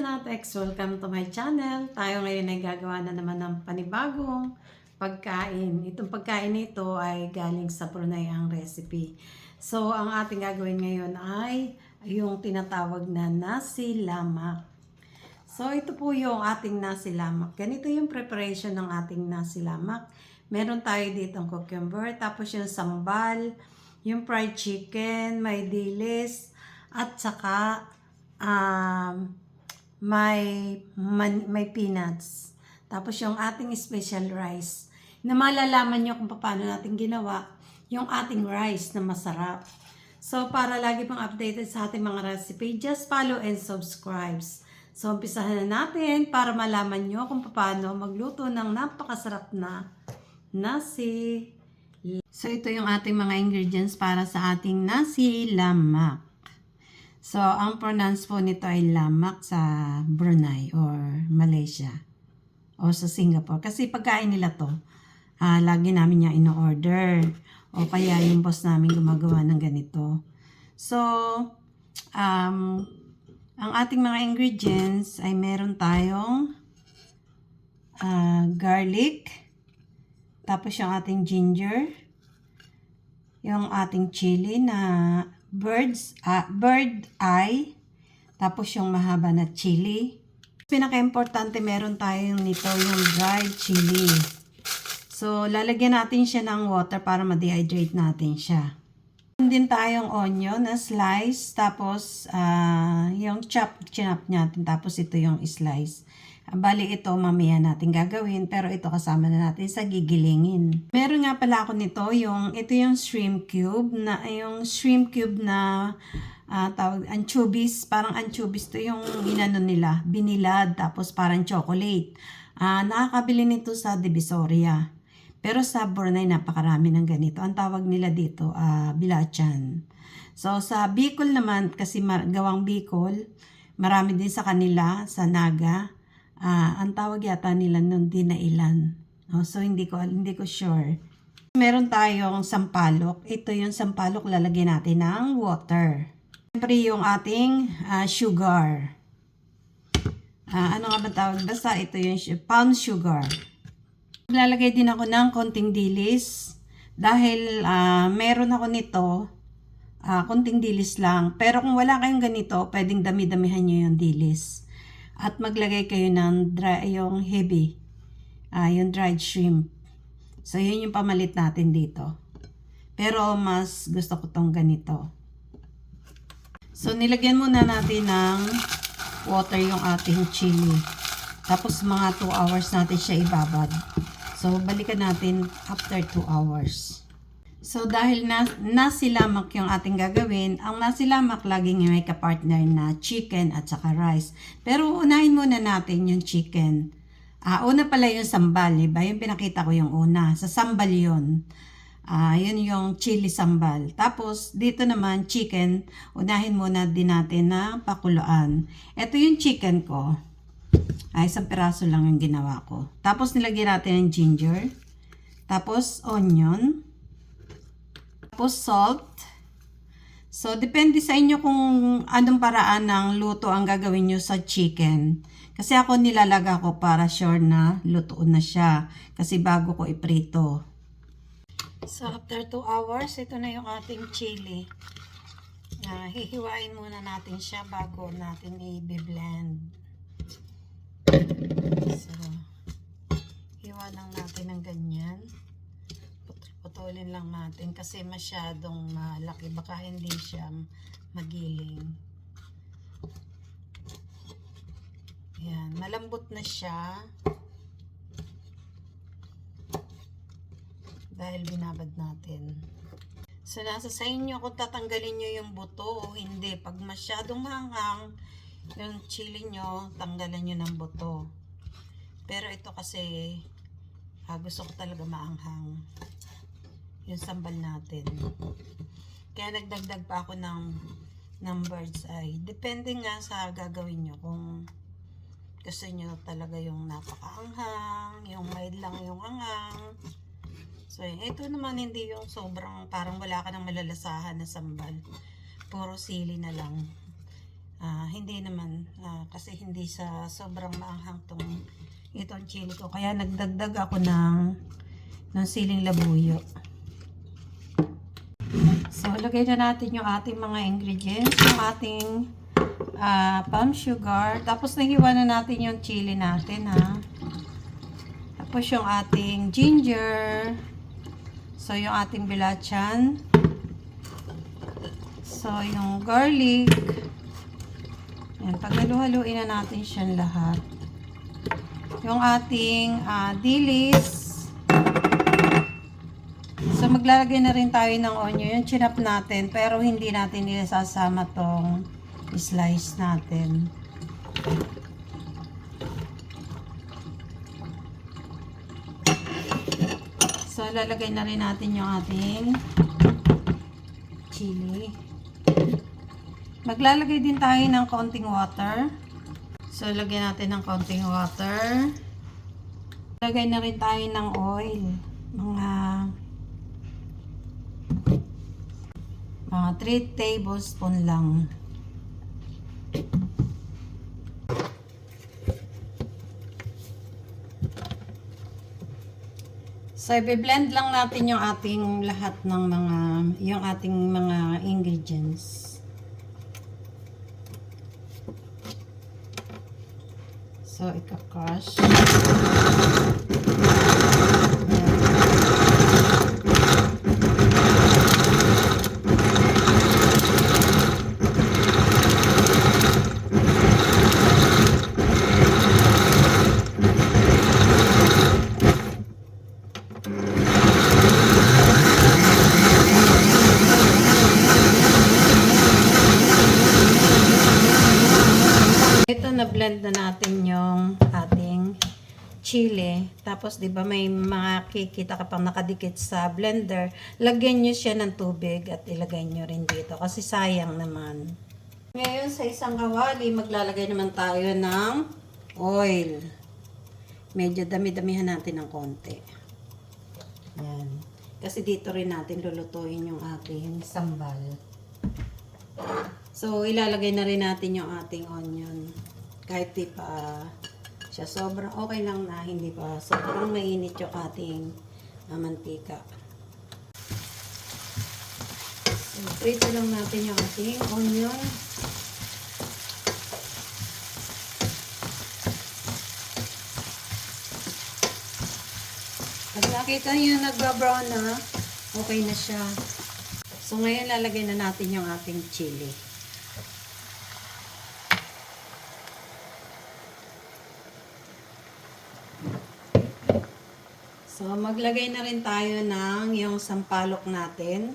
Natex! Welcome to my channel. Tayo ngayon ay gagawa na naman ng panibagong pagkain. Itong pagkain nito ay galing sa Brunei ang recipe. So, ang ating gagawin ngayon ay yung tinatawag na nasi lemak. So, ito po yung ating nasi lemak. Ganito yung preparation ng ating nasi lemak. Meron tayo dito ang cucumber, tapos yung sambal, yung fried chicken, may dilis, at saka may peanuts. Tapos yung ating special rice na malalaman nyo kung paano natin ginawa yung ating rice na masarap. So para lagi pang updated sa ating mga recipe, just follow and subscribe. So umpisahan na natin para malaman nyo kung paano magluto ng napakasarap na nasi. So ito yung ating mga ingredients para sa ating nasi lemak. So, ang pronounce po nito ay lamak sa Brunei or Malaysia o sa Singapore. Kasi pagkain nila to, lagi namin niya ino-order. O kaya yung boss namin gumagawa ng ganito. So, ang ating mga ingredients ay meron tayong garlic, tapos yung ating ginger, yung ating chili na bird eye, tapos yung mahaba na chili. Pinaka-importante meron tayong nito yung dried chili. So, lalagyan natin siya ng water para ma-dehydrate natin siya. Meron din tayong onion na slice, tapos yung chinap natin, tapos ito yung slice. Bali ito mamaya natin gagawin, pero ito kasama na natin sa gigilingin. Meron nga pala ako nito, ito yung shrimp cube na tawag anchovies, parang anchovies to yung inano nila, binilad tapos parang chocolate. Nakakabili nito sa Divisoria. Pero sa Brunei napakarami ng ganito. Ang tawag nila dito bilachan. So sa Bicol naman, kasi gawang Bicol, marami din sa kanila sa Naga. Ang tawag yata nila nun dinailan. So hindi ko sure. Meron tayong sampalok. Ito yung sampalok, lalagyan natin ng water. Siyempre yung ating sugar. Ano nga ba tawag? Basta ito yung pound sugar. Lalagay din ako ng konting dilis. Dahil meron ako nito, konting dilis lang. Pero kung wala kayong ganito, pwedeng dami-damihan nyo yung dilis. At maglagay kayo ng yung heavy, yung dried shrimp. So, yun yung pamalit natin dito. Pero, mas gusto ko tong ganito. So, nilagyan muna natin ng water yung ating chili. Tapos, mga 2 hours natin siya ibabad. So, balikan natin after 2 hours. So, dahil nasi lemak yung ating gagawin, ang nasi lemak laging may kapartner na chicken at saka rice. Pero unahin muna natin yung chicken. Una pala yung sambal, diba? Yung pinakita ko yung una. Sa sambal yun. Yun yung chili sambal. Tapos, dito naman, chicken, unahin muna din natin na pakuluan. Ito yung chicken ko. Isang piraso lang yung ginawa ko. Tapos, nilagyan natin ng ginger. Tapos, onion. Tapos salt. So, depende sa inyo kung anong paraan ng luto ang gagawin nyo sa chicken. Kasi ako nilalaga ko para sure na lutoon na siya. Kasi bago ko iprito. So, after 2 hours, ito na yung ating chili. Hihiwain muna natin siya bago natin i-blend. So, hiwa lang natin ng ganyan. Putulin lang natin kasi masyadong malaki, baka hindi siya magiling. Yan, malambot na siya dahil binabad natin. So nasa sa inyo kung tatanggalin nyo yung buto o hindi. Pag masyadong maanghang yung chili nyo, tanggalan nyo ng buto. Pero ito kasi gusto ko talaga maanghang yung sambal natin. Kaya nagdagdag pa ako ng bird's eye. Depende nga sa gagawin nyo. Kung gusto nyo talaga yung napakaanghang, yung mild lang yung anghang. So, ito naman hindi yung sobrang parang wala ka ng malalasahan na sambal. Puro sili na lang. Hindi naman, kasi hindi sa sobrang maanghang itong chili ko. Kaya nagdagdag ako ng siling labuyo. So, lagay na natin yung ating mga ingredients, yung ating palm sugar. Tapos, nahiwa na natin yung chili natin, Tapos, yung ating ginger. So, yung ating bilachan. So, yung garlic. Yan, paghalu-haluin na natin siyan lahat. Yung ating dilis. So, maglalagay na rin tayo ng onion. Yung chinap natin, pero hindi natin ilasasama tong slice natin. So, lalagay na rin natin yung ating chili. Maglalagay din tayo ng konting water. So, lagyan natin ng konting water. Lagay na rin tayo ng oil. Mga 3 tablespoon lang. So, i-blend lang natin yung ating lahat ng yung ating mga ingredients. So, ika-crush. Ito, na-blend na natin yung ating chili. Tapos, di ba may mga kikita ka pang nakadikit sa blender. Lagyan nyo siya ng tubig at ilagay nyo rin dito. Kasi sayang naman. Ngayon, sa isang kawali, maglalagay naman tayo ng oil. Medyo dami-damihan natin ng konti. Yan. Kasi dito rin natin lulutuin yung ating sambal. So, ilalagay na rin natin yung ating onion. Kahit di pa siya sobrang okay lang na hindi pa sobrang mainit yung ating mantika. So, prito lang natin yung ating onion. Pag nakita nyo nag-brown na, okay na siya. So, ngayon lalagay na natin yung ating chili. So, maglagay na rin tayo ng yung sampalok natin.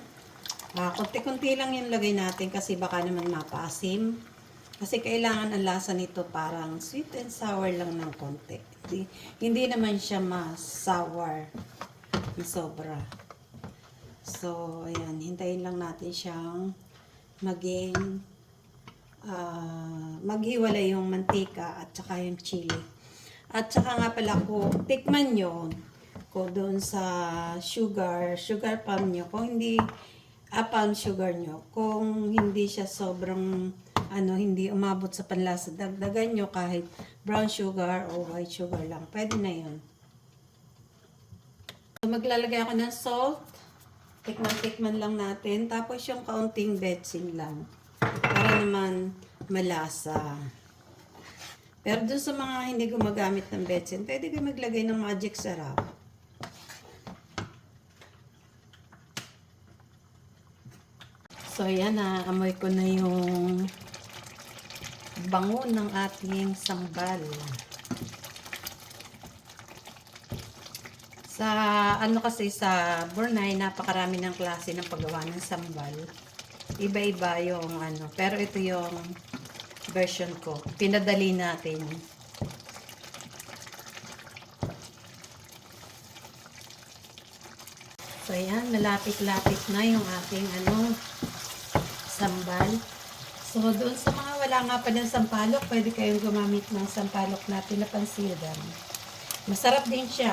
Kunti-kunti lang yung lagay natin kasi baka naman mapaasim. Kasi kailangan ang lasa nito parang sweet and sour lang ng konti. Hindi naman siya mas-sour na sobra. So, ayan. Hintayin lang natin siyang maghiwalay yung mantika at saka yung chili. At saka nga pala tikman nyo ko doon sa sugar palm nyo. Kung hindi, palm sugar nyo. Kung hindi siya sobrang, hindi umabot sa panlasa, dagdagan nyo kahit brown sugar o white sugar lang. Pwede na yun. So, maglalagay ako ng salt. Tikman lang natin. Tapos yung kaunting betsin lang. Para naman malasa. Pero doon sa mga hindi gumagamit ng betsin, pwede kayo maglagay ng magic sarap. So, yan na. Amoy ko na yung bango ng ating sambal. Kasi sa Brunei, napakarami ng klase ng paggawa ng sambal. Iba-iba yung pero ito yung version ko. Pinadali natin. So, yan. Malapit-lapit na yung ating sambal. So, doon sa mga wala nga pa ng sampalok, pwede kayong gumamit ng sampalok natin na pansidan. Masarap din siya.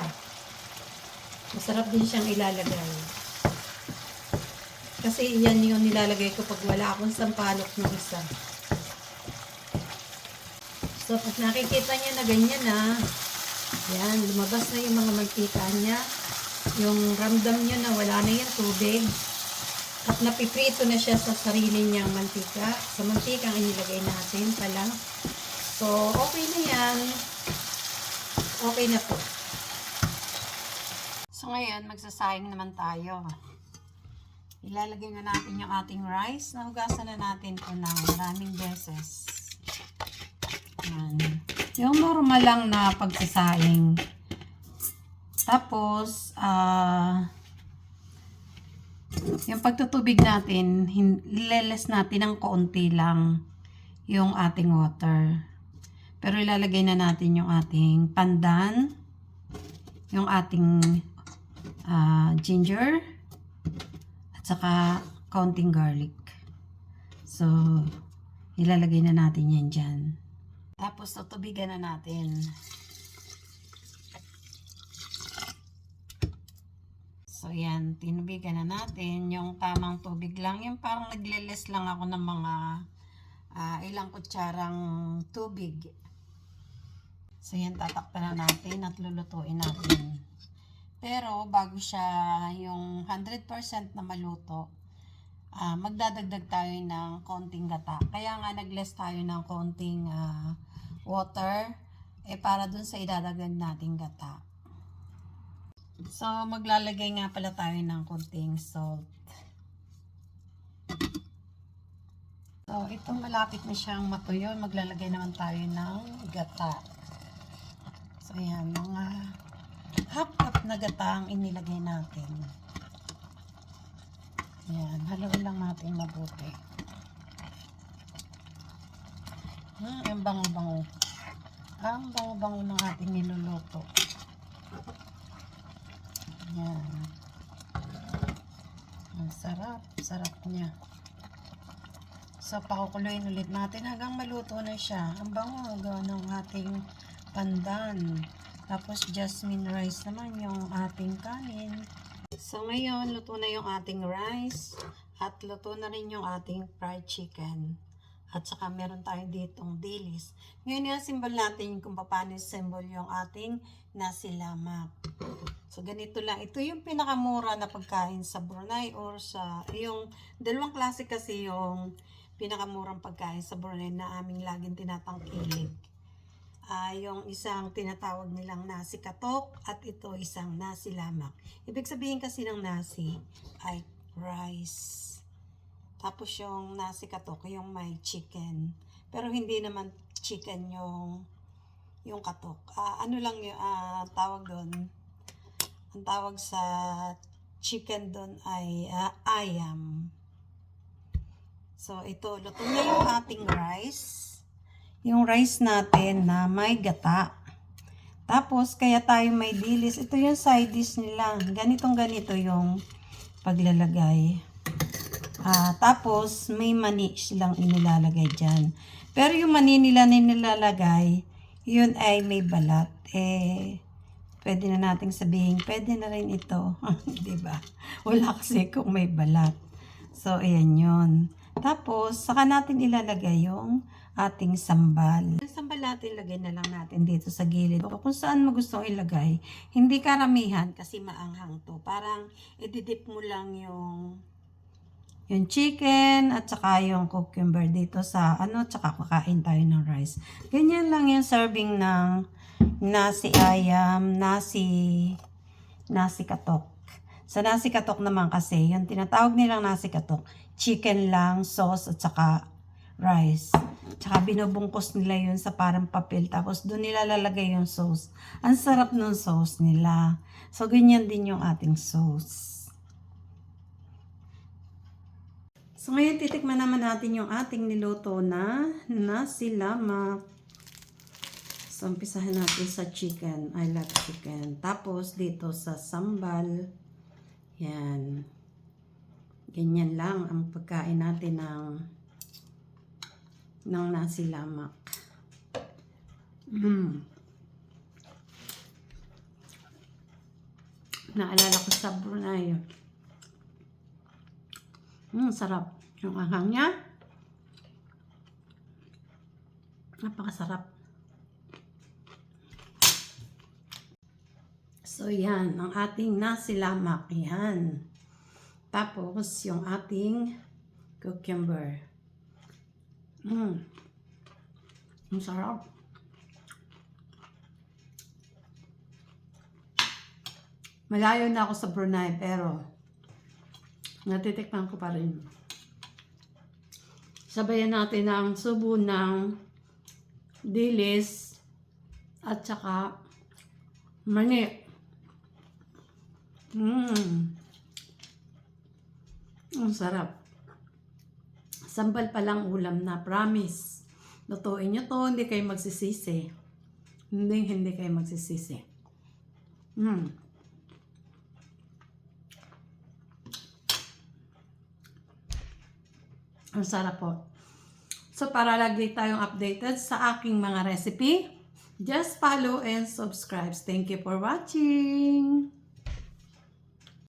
Masarap din siyang ilalagay. Kasi yan yung nilalagay ko pag wala akong sampalok ng isa. So, pag nakikita niya na ganyan na, yan, lumabas na yung mga mantika niya. Yung ramdam niya na wala na yung tubig. At napiprito na siya sa sarili niyang mantika. Sa mantika ang inilagay natin pala. So, okay na yan. Okay na po. So, ngayon, magsasayang naman tayo. Ilalagay na natin yung ating rice. Nahugasan na natin ito ng maraming beses. Yan. Yung normal lang na pagsasaing. Tapos, yung pagtutubig natin, ileles natin ng kaunti lang yung ating water. Pero ilalagay na natin yung ating pandan, yung ating ginger, at saka kaunting garlic. So, ilalagay na natin yan dyan. Tapos, tutubigan na natin. So, yan. Tinubigan na natin. Yung tamang tubig lang. Yung parang nagleles lang ako ng mga ilang kutsarang tubig. So, yan. Tatakpan na natin at lulutuin natin. Pero, bago siya yung 100% na maluto, magdadagdag tayo ng konting gata. Kaya nga nag-less tayo ng konting water para dun sa idadagdag nating gata. So, maglalagay nga pala tayo ng konting salt. So, ito malapit na siyang matuyo. Maglalagay naman tayo ng gata. So, ayan, mga half cup na gata ang inilagay natin. Ayan, haluin lang natin mabuti. Ang bango-bango. Ang bango-bango ng ating niluluto. Ayan. Ang sarap. Sarap niya. So, pakukuluin ulit natin hanggang maluto na siya. Ang bango ng ating pandan. Tapos, jasmine rice naman yung ating kanin. So, ngayon, luto na yung ating rice. At luto na rin yung ating fried chicken. At saka meron tayo ditong dilis. Ngayon yung symbol natin kung paano symbol yung ating nasi lemak. So, ganito lang. Ito yung pinakamura na pagkain sa Brunei or sa, yung dalawang klase kasi yung pinakamurang pagkain sa Brunei na aming laging tinatangkilik. Yung isang tinatawag nilang nasi katok at ito isang nasi lemak. Ibig sabihin kasi ng nasi ay rice. Tapos yung nasi katok, yung may chicken. Pero hindi naman chicken yung katok. Ano lang yung tawag doon? Ang tawag sa chicken doon ay ayam. So, ito, luto na yung ating rice. Yung rice natin na may gata. Tapos, kaya tayo may dilis. Ito yung side dish nila. Ganitong ganito yung paglalagay. Tapos, may mani silang inilalagay dyan. Pero yung mani nila na nilalagay, yun ay may balat. Pwede na nating sabihin, pwede na rin ito. Diba? Wala kasi kung may balat. So, ayan yun. Tapos, saka natin ilalagay yung ating sambal. Yung sambal natin, lagay na lang natin dito sa gilid. O kung saan mo gustong ilagay, hindi karamihan kasi maanghang to. Parang, ididip mo lang yung chicken at saka yung cucumber dito sa tsaka kakain tayo ng rice. Ganyan lang yung serving ng nasi ayam, nasi katok. Sa nasi katok naman kasi, yung tinatawag nilang nasi katok, chicken lang, sauce at saka rice. Tsaka binubungkos nila yun sa parang papel, tapos doon nila lalagay yung sauce. Ang sarap ng sauce nila. So, ganyan din yung ating sauce. So, ngayon titikman naman natin yung ating niluto na nasi lemak. So, umpisahan natin sa chicken. I love chicken. Tapos, dito sa sambal. Yan. Ganyan lang ang pagkain natin ng nasi lemak. Naalala ko sa Brunei. Sarap. Yung anghang niya. Napakasarap. So, yan, ang ating nasi lemak, yan. Tapos, yung ating cucumber. Ang sarap. Malayo na ako sa Brunei, pero natitikman ko pa rin. Sabayan natin ang subo ng dilis at saka mani. Ang sarap. Sambal pa lang ulam na, promise. Lutuin nyo to, hindi kayo magsisisi. Hindi kayo magsisisi. Ang sarap po. So, para lagi tayong updated sa aking mga recipe, just follow and subscribe. Thank you for watching!